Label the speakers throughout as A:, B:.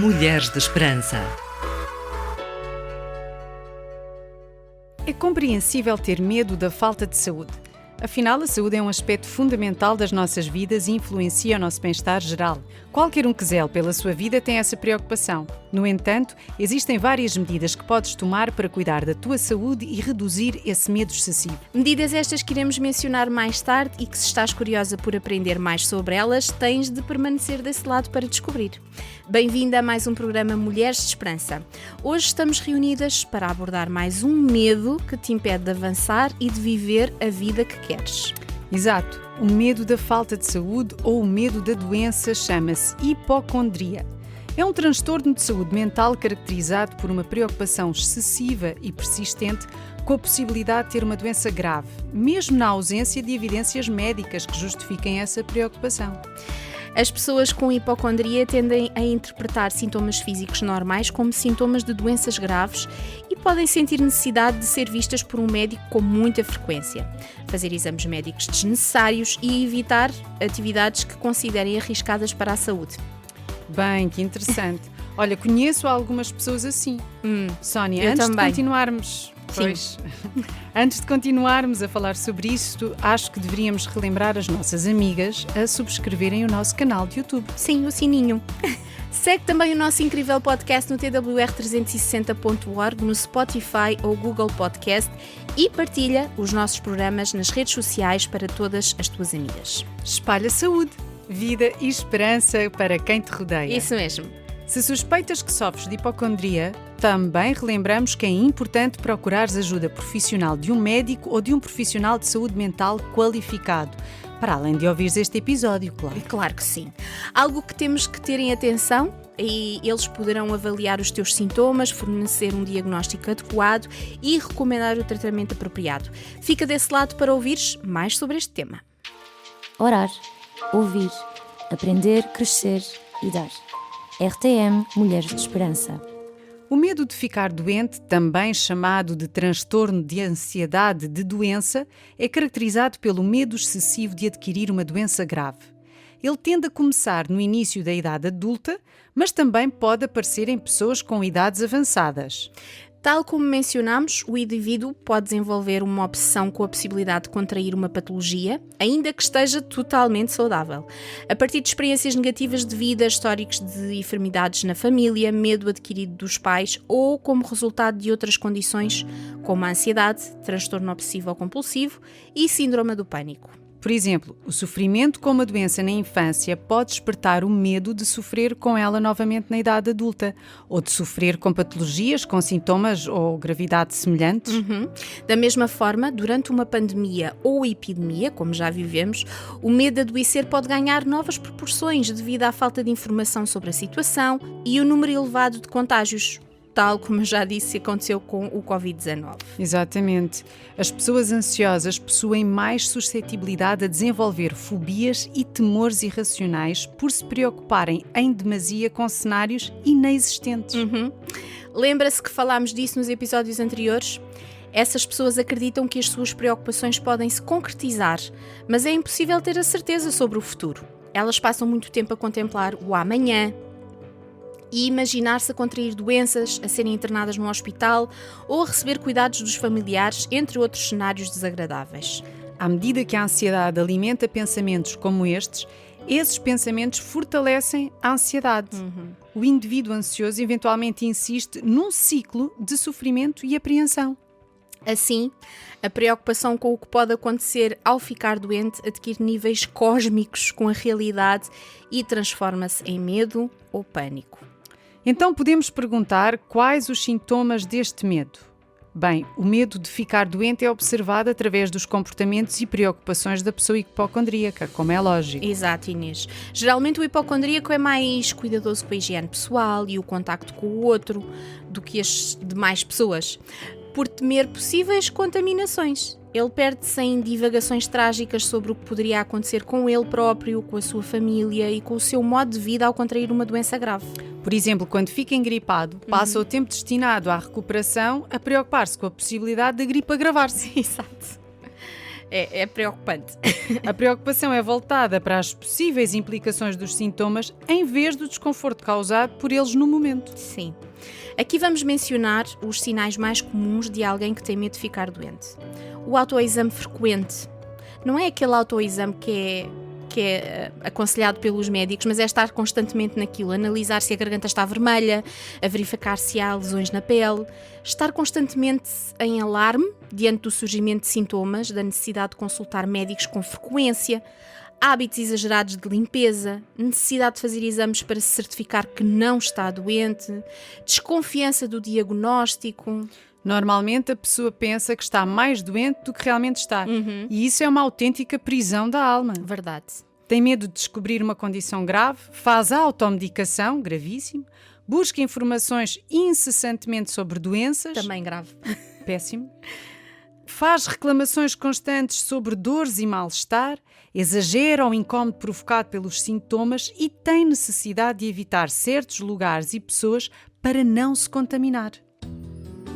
A: Mulheres de Esperança.
B: É compreensível ter medo da falta de saúde. Afinal, a saúde é um aspecto fundamental das nossas vidas e influencia o nosso bem-estar geral. Qualquer um que zele pela sua vida tem essa preocupação. No entanto, existem várias medidas que podes tomar para cuidar da tua saúde e reduzir esse medo excessivo.
C: Medidas estas que iremos mencionar mais tarde e que, se estás curiosa por aprender mais sobre elas, tens de permanecer desse lado para descobrir. Bem-vinda a mais um programa Mulheres de Esperança. Hoje estamos reunidas para abordar mais um medo que te impede de avançar e de viver a vida que queres.
B: Exato. O medo da falta de saúde ou o medo da doença chama-se hipocondria. É um transtorno de saúde mental caracterizado por uma preocupação excessiva e persistente com a possibilidade de ter uma doença grave, mesmo na ausência de evidências médicas que justifiquem essa preocupação.
C: As pessoas com hipocondria tendem a interpretar sintomas físicos normais como sintomas de doenças graves e podem sentir necessidade de ser vistas por um médico com muita frequência, fazer exames médicos desnecessários e evitar atividades que considerem arriscadas para a saúde.
B: Bem, que interessante. Olha, conheço algumas pessoas assim. Sónia, antes
C: também.
B: de continuarmos... Pois, antes de continuarmos a falar sobre isto, acho que deveríamos relembrar as nossas amigas a subscreverem o nosso canal de YouTube.
C: Sim, o sininho. Segue também o nosso incrível podcast no twr360.org, no Spotify ou Google Podcast e partilha os nossos programas nas redes sociais para todas as tuas amigas.
B: Espalha saúde, vida e esperança para quem te rodeia.
C: Isso mesmo.
B: Se suspeitas que sofres de hipocondria, também relembramos que é importante procurares ajuda profissional de um médico ou de um profissional de saúde mental qualificado, para além de ouvires este episódio, claro.
C: Claro que sim. Algo que temos que ter em atenção, e eles poderão avaliar os teus sintomas, fornecer um diagnóstico adequado e recomendar o tratamento apropriado. Fica desse lado para ouvires mais sobre este tema.
D: Orar, ouvir, aprender, crescer e dar. RTM Mulheres de Esperança.
B: O medo de ficar doente, também chamado de transtorno de ansiedade de doença, é caracterizado pelo medo excessivo de adquirir uma doença grave. Ele tende a começar no início da idade adulta, mas também pode aparecer em pessoas com idades avançadas.
C: Tal como mencionámos, o indivíduo pode desenvolver uma obsessão com a possibilidade de contrair uma patologia, ainda que esteja totalmente saudável. A partir de experiências negativas de vida, históricos de enfermidades na família, medo adquirido dos pais ou como resultado de outras condições como a ansiedade, transtorno obsessivo-compulsivo e síndrome do pânico.
B: Por exemplo, o sofrimento com uma doença na infância pode despertar o medo de sofrer com ela novamente na idade adulta, ou de sofrer com patologias, com sintomas ou gravidade semelhantes.
C: Da mesma forma, durante uma pandemia ou epidemia, como já vivemos, o medo de adoecer pode ganhar novas proporções devido à falta de informação sobre a situação e o número elevado de contágios. Tal como eu já disse, aconteceu com o Covid-19.
B: Exatamente. As pessoas ansiosas possuem mais suscetibilidade a desenvolver fobias e temores irracionais por se preocuparem em demasia com cenários inexistentes.
C: Lembra-se que falámos disso nos episódios anteriores? Essas pessoas acreditam que as suas preocupações podem se concretizar, mas é impossível ter a certeza sobre o futuro. Elas passam muito tempo a contemplar o amanhã, e imaginar-se a contrair doenças, a serem internadas no hospital ou a receber cuidados dos familiares, entre outros cenários desagradáveis.
B: À medida que a ansiedade alimenta pensamentos como estes, esses pensamentos fortalecem a ansiedade. O indivíduo ansioso eventualmente insiste num ciclo de sofrimento e apreensão.
C: Assim, a preocupação com o que pode acontecer ao ficar doente adquire níveis cósmicos com a realidade e transforma-se em medo ou pânico.
B: Então podemos perguntar quais os sintomas deste medo? Bem, o medo de ficar doente é observado através dos comportamentos e preocupações da pessoa hipocondríaca, como é lógico.
C: Exato, Inês. Geralmente o hipocondríaco é mais cuidadoso com a higiene pessoal e o contacto com o outro do que as demais pessoas, por temer possíveis contaminações. Ele perde-se em divagações trágicas sobre o que poderia acontecer com ele próprio, com a sua família e com o seu modo de vida ao contrair uma doença grave.
B: Por exemplo, quando fica engripado, passa o tempo destinado à recuperação a preocupar-se com a possibilidade da gripe agravar-se.
C: Exato. É preocupante.
B: A preocupação é voltada para as possíveis implicações dos sintomas em vez do desconforto causado por eles no momento.
C: Sim. Aqui vamos mencionar os sinais mais comuns de alguém que tem medo de ficar doente. O autoexame frequente. Não é aquele autoexame que é aconselhado pelos médicos, mas é estar constantemente naquilo, analisar se a garganta está vermelha, a verificar se há lesões na pele, estar constantemente em alarme diante do surgimento de sintomas, da necessidade de consultar médicos com frequência, hábitos exagerados de limpeza, necessidade de fazer exames para se certificar que não está doente, desconfiança do diagnóstico.
B: Normalmente a pessoa pensa que está mais doente do que realmente está. E isso é uma autêntica prisão da alma.
C: Verdade.
B: Tem medo de descobrir uma condição grave, faz automedicação, gravíssimo, busca informações incessantemente sobre doenças.
C: Também grave.
B: Péssimo. Faz reclamações constantes sobre dores e mal-estar, exagera o incómodo provocado pelos sintomas e tem necessidade de evitar certos lugares e pessoas para não se contaminar.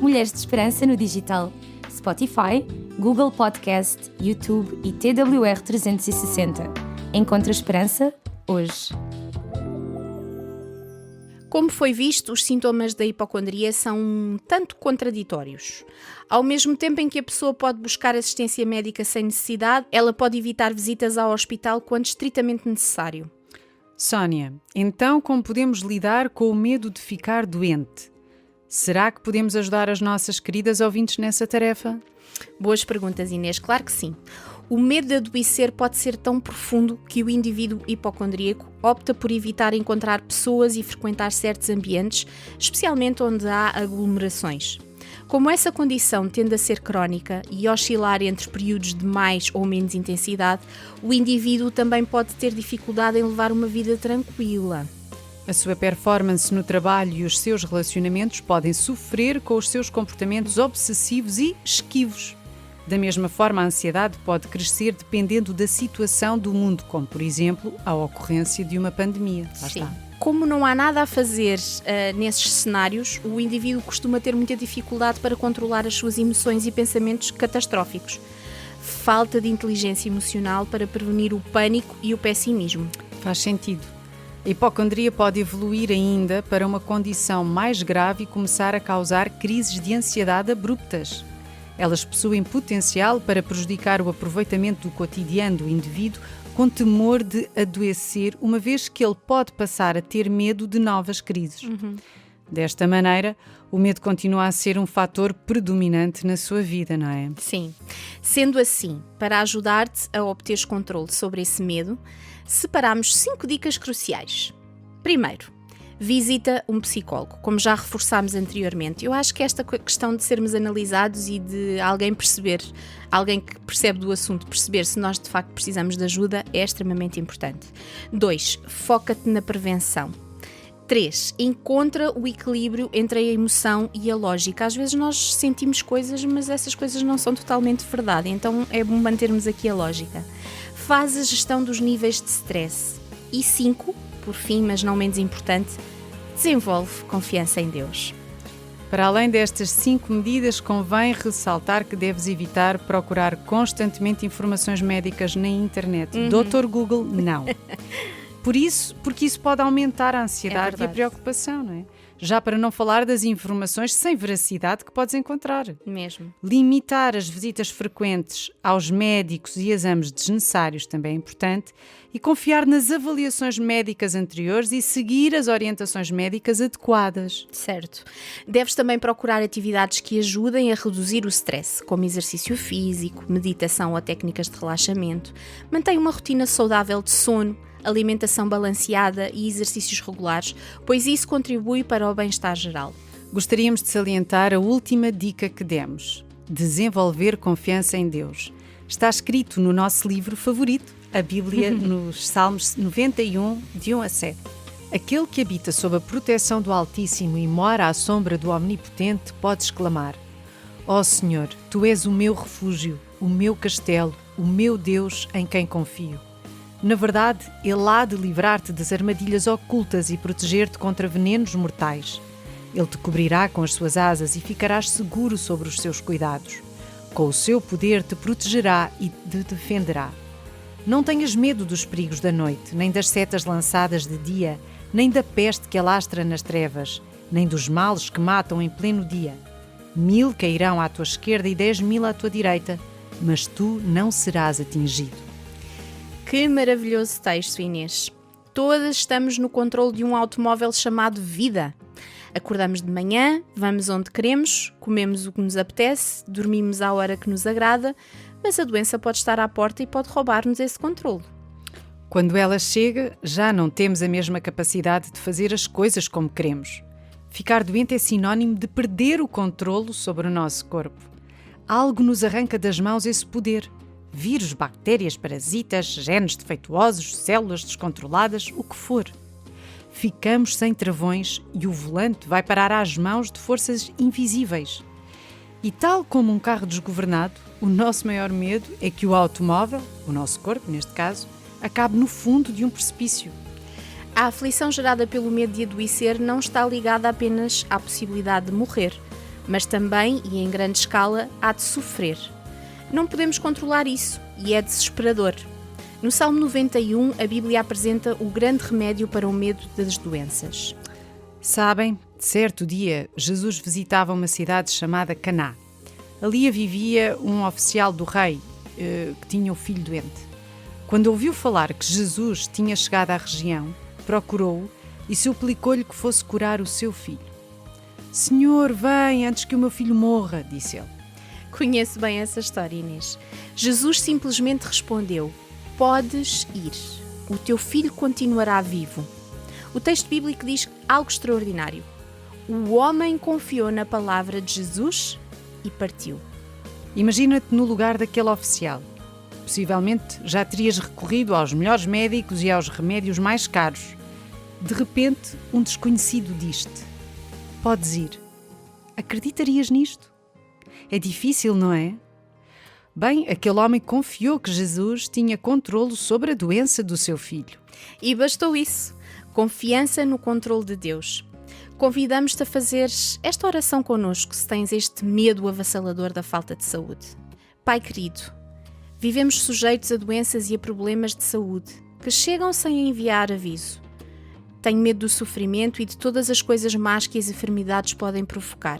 D: Mulheres de Esperança no digital: Spotify, Google Podcast, YouTube e TWR 360. Encontra esperança hoje.
C: Como foi visto, os sintomas da hipocondria são um tanto contraditórios. Ao mesmo tempo em que a pessoa pode buscar assistência médica sem necessidade, ela pode evitar visitas ao hospital quando estritamente necessário.
B: Sónia, então como podemos lidar com o medo de ficar doente? Será que podemos ajudar as nossas queridas ouvintes nessa tarefa?
C: Boas perguntas, Inês. Claro que sim. O medo de adoecer pode ser tão profundo que o indivíduo hipocondríaco opta por evitar encontrar pessoas e frequentar certos ambientes, especialmente onde há aglomerações. Como essa condição tende a ser crónica e oscilar entre períodos de mais ou menos intensidade, o indivíduo também pode ter dificuldade em levar uma vida tranquila.
B: A sua performance no trabalho e os seus relacionamentos podem sofrer com os seus comportamentos obsessivos e esquivos. Da mesma forma, a ansiedade pode crescer dependendo da situação do mundo, como, por exemplo, a ocorrência de uma pandemia. Lá
C: Sim.
B: está.
C: Como não há nada a fazer nesses cenários, o indivíduo costuma ter muita dificuldade para controlar as suas emoções e pensamentos catastróficos. Falta de inteligência emocional para prevenir o pânico e o pessimismo.
B: Faz sentido. A hipocondria pode evoluir ainda para uma condição mais grave e começar a causar crises de ansiedade abruptas. Elas possuem potencial para prejudicar o aproveitamento do cotidiano do indivíduo com temor de adoecer, uma vez que ele pode passar a ter medo de novas crises. Desta maneira, o medo continua a ser um fator predominante na sua vida, não é?
C: Sim. Sendo assim, para ajudar-te a obteres controle sobre esse medo, separamos 5 dicas cruciais. Primeiro, visita um psicólogo, como já reforçámos anteriormente. Eu acho que esta questão de sermos analisados e de alguém que percebe do assunto, perceber se nós de facto precisamos de ajuda é extremamente importante. 2, foca-te na prevenção. 3, encontra o equilíbrio entre a emoção e a lógica. Às vezes nós sentimos coisas, mas essas coisas não são totalmente verdade, então é bom mantermos aqui a lógica. Faz a gestão dos níveis de stress. E 5, por fim, mas não menos importante, desenvolve confiança em Deus.
B: Para além destas 5 medidas, convém ressaltar que deves evitar procurar constantemente informações médicas na internet. Dr. Google, não. Porque isso pode aumentar a ansiedade e a preocupação, não é? Já para não falar das informações sem veracidade que podes encontrar.
C: Mesmo.
B: Limitar as visitas frequentes aos médicos e exames desnecessários também é importante e confiar nas avaliações médicas anteriores e seguir as orientações médicas adequadas.
C: Certo. Deves também procurar atividades que ajudem a reduzir o stress, como exercício físico, meditação ou técnicas de relaxamento. Mantém uma rotina saudável de sono, alimentação balanceada e exercícios regulares, pois isso contribui para o bem-estar geral.
B: Gostaríamos de salientar a última dica que demos: desenvolver confiança em Deus. Está escrito no nosso livro favorito, a Bíblia, nos Salmos 91, de 1 a 7. Aquele que habita sob a proteção do Altíssimo e mora à sombra do Omnipotente pode exclamar: ó Senhor, Tu és o meu refúgio, o meu castelo, o meu Deus em quem confio. Na verdade, Ele há de livrar-te das armadilhas ocultas e proteger-te contra venenos mortais. Ele te cobrirá com as suas asas e ficarás seguro sobre os seus cuidados. com o seu poder te protegerá e te defenderá. Não tenhas medo dos perigos da noite, nem das setas lançadas de dia, nem da peste que alastra nas trevas, nem dos males que matam em pleno dia. 1000 cairão à tua esquerda e 10.000 à tua direita, mas tu não serás atingido.
C: Que maravilhoso texto, Inês. Todas estamos no controle de um automóvel chamado vida. Acordamos de manhã, vamos onde queremos, comemos o que nos apetece, dormimos à hora que nos agrada, mas a doença pode estar à porta e pode roubar-nos esse controle.
B: Quando ela chega, já não temos a mesma capacidade de fazer as coisas como queremos. Ficar doente é sinónimo de perder o controlo sobre o nosso corpo. Algo nos arranca das mãos esse poder. Vírus, bactérias, parasitas, genes defeituosos, células descontroladas, o que for. Ficamos sem travões e o volante vai parar às mãos de forças invisíveis. E tal como um carro desgovernado, o nosso maior medo é que o automóvel, o nosso corpo neste caso, acabe no fundo de um precipício.
C: A aflição gerada pelo medo de adoecer não está ligada apenas à possibilidade de morrer, mas também, e em grande escala, à de sofrer. Não podemos controlar isso e é desesperador. No Salmo 91, a Bíblia apresenta o grande remédio para o medo das doenças.
B: Sabem, certo dia, Jesus visitava uma cidade chamada Caná. Ali vivia um oficial do rei que tinha um filho doente. Quando ouviu falar que Jesus tinha chegado à região, procurou-o e suplicou-lhe que fosse curar o seu filho. Senhor, vem antes que o meu filho morra, disse ele.
C: Conheço bem essa história, Inês. Jesus simplesmente respondeu: podes ir, o teu filho continuará vivo. O texto bíblico diz algo extraordinário. O homem confiou na palavra de Jesus e partiu.
B: Imagina-te no lugar daquele oficial. Possivelmente já terias recorrido aos melhores médicos e aos remédios mais caros. De repente, um desconhecido diz-te: podes ir. Acreditarias nisto? É difícil, não é? Bem, aquele homem confiou que Jesus tinha controlo sobre a doença do seu filho.
C: E bastou isso. Confiança no controle de Deus. Convidamos-te a fazer esta oração connosco se tens este medo avassalador da falta de saúde. Pai querido, vivemos sujeitos a doenças e a problemas de saúde que chegam sem enviar aviso. Tenho medo do sofrimento e de todas as coisas más que as enfermidades podem provocar.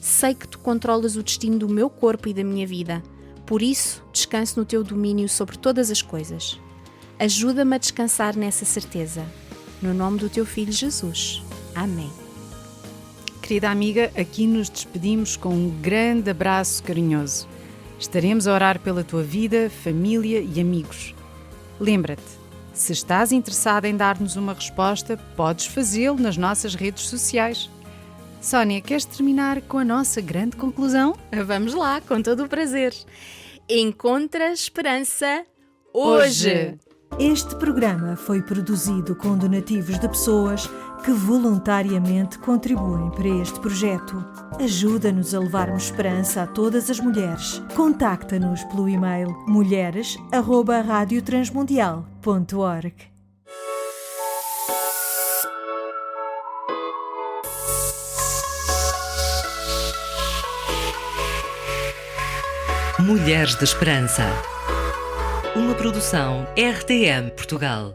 C: Sei que tu controlas o destino do meu corpo e da minha vida, por isso descanso no teu domínio sobre todas as coisas. Ajuda-me a descansar nessa certeza. No nome do teu Filho Jesus. Amém.
B: Querida amiga, aqui nos despedimos com um grande abraço carinhoso. Estaremos a orar pela tua vida, família e amigos. Lembra-te, se estás interessada em dar-nos uma resposta, podes fazê-lo nas nossas redes sociais. Sónia, queres terminar com a nossa grande conclusão?
C: Vamos lá, com todo o prazer. Encontra esperança hoje.
A: Este programa foi produzido com donativos de pessoas que voluntariamente contribuem para este projeto. Ajuda-nos a levarmos esperança a todas as mulheres. Contacta-nos pelo e-mail mulheres@radiotransmundial.org.
E: Mulheres de Esperança. Uma produção RTM Portugal.